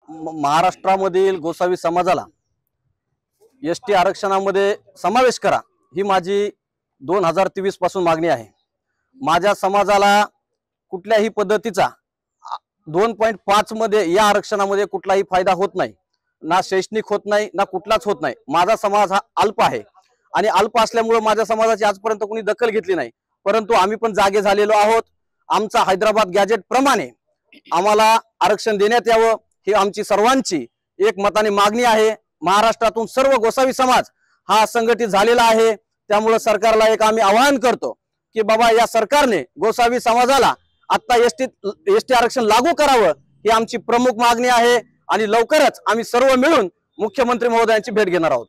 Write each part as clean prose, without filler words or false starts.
महाराष्ट्रामधील गोसावी समाजाला एसटी आरक्षणामध्ये समावेश करा ही माझी 2023 पासून मागणी आहे। माझ्या समाजाला कुठल्याही पद्धतीचा 2.5 मध्ये या आरक्षणामध्ये कुठलाही फायदा होत नाही, ना शैक्षणिक होत नाही, ना कुठलाच होत नाही। माझा समाज हा अल्प आहे आणि अल्प असल्यामुळे माझ्या समाजाची आजपर्यंत कोणी दखल घेतली नाही, परंतु आम्ही पण जागे झालेलो आहोत। आमचा हैदराबाद गॅजेट प्रमाणे आम्हाला आरक्षण देण्यात यावं ही आमची सर्वांची एक मताने मागणी आहे। महाराष्ट्रातून सर्व गोसावी समाज हा संघटित झालेला आहे, त्यामुळे सरकारला एक आम्ही आवाहन करतो की बाबा या सरकारने गोसावी समाजाला आता एसटी आरक्षण लागू करावं ही आमची प्रमुख मागणी आहे आणि लवकरच आम्ही सर्व मिळून मुख्यमंत्री महोदयांची भेट घेणार आहोत।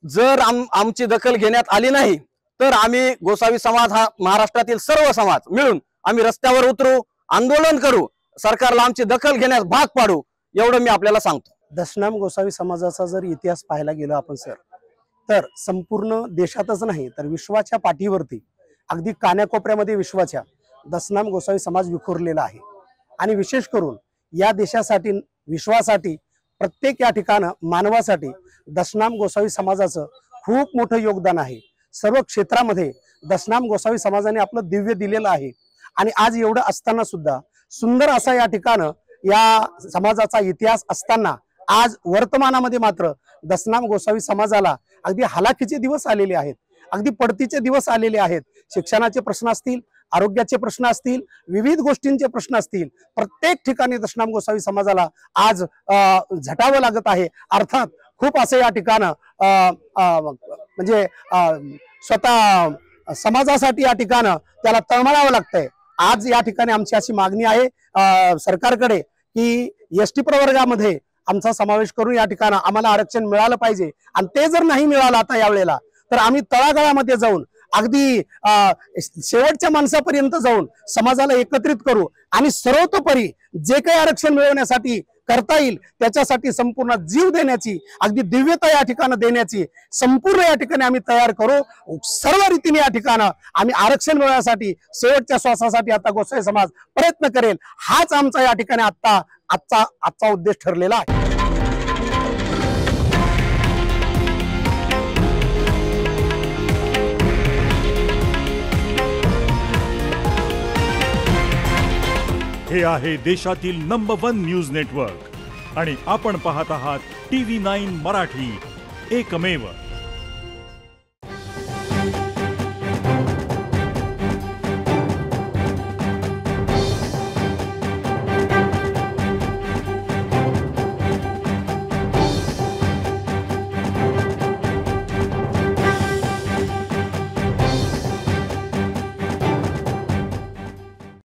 जर आमची दखल घेण्यात आली नाही तर आम्ही गोसावी समाज हा महाराष्ट्रातील सर्व समाज मिळून आम्ही रस्त्यावर उतरू, आंदोलन करू, सरकारला आमची दखल घेण्यास भाग पाडू, एवढं मी आपल्याला सांगतो। दशनाम गोसावी समाजाचा जर इतिहास पाहायला गेलो आपण सर, तर संपूर्ण देशातच नाही तर विश्वाच्या पाठीवरती अगदी कान्याकोपऱ्यामध्ये विश्वाच्या दशनाम गोसावी समाज विखुरलेला आहे। आणि विशेष करून या देशासाठी, विश्वासाठी, प्रत्येक या ठिकाणं मानवासाठी दशनाम गोसावी समाजाचं खूप मोठं योगदान आहे। सर्व क्षेत्रामध्ये दशनाम गोसावी समाजाने आपलं दिव्य दिलेलं आहे आणि आज एवढं असताना सुद्धा सुंदर असा या ठिकाणं या समाजाचा इतिहास असताना आज वर्तमानामध्ये मात्र दशनाम गोसावी समाजाला अगदी हालाखीचे दिवस आलेले आहेत, अगदी पडतीचे दिवस आलेले आहेत। शिक्षणाचे प्रश्न असतील, आरोग्याचे प्रश्न असतील, विविध गोष्टींचे प्रश्न असतील, प्रत्येक ठिकाणी दशनाम गोसावी समाजाला आज झटावं लागत आहे। अर्थात खूप असं या ठिकाणं म्हणजे स्वतः समाजासाठी या ठिकाणं त्याला तळमळावं लागतंय। आज या ठिकाणी आमची अशी मागणी आहे सरकारकडे की एसटी प्रवर्गामध्ये आमचा समावेश करून या ठिकाणी आम्हाला आरक्षण मिळालं पाहिजे आणि ते जर नाही मिळालं आता यावेळेला तर आम्ही तळागाळामध्ये जाऊन अगदी शेवटच्या माणसापर्यंत जाऊन समाजाला एकत्रित करू आणि सर्वतोपरी जे काही आरक्षण मिळवण्यासाठी करता येईल त्याच्यासाठी संपूर्ण जीव देण्याची, अगदी दिव्यता या ठिकाणी देण्याची संपूर्ण या ठिकाणी आम्ही तयार करू। सर्व रीतीने या ठिकाणी आम्ही आरक्षण मिळवण्यासाठी शेवटच्या श्वासासाठी आता गोसावी समाज प्रयत्न करेल। हाच आमचा या ठिकाणी आजचा उद्देश ठरलेला आहे। हे आहे देशातील नंबर 1 न्यूज नेटवर्क आणि आपण पाहत आहात TV9 मराठी, एकमेव।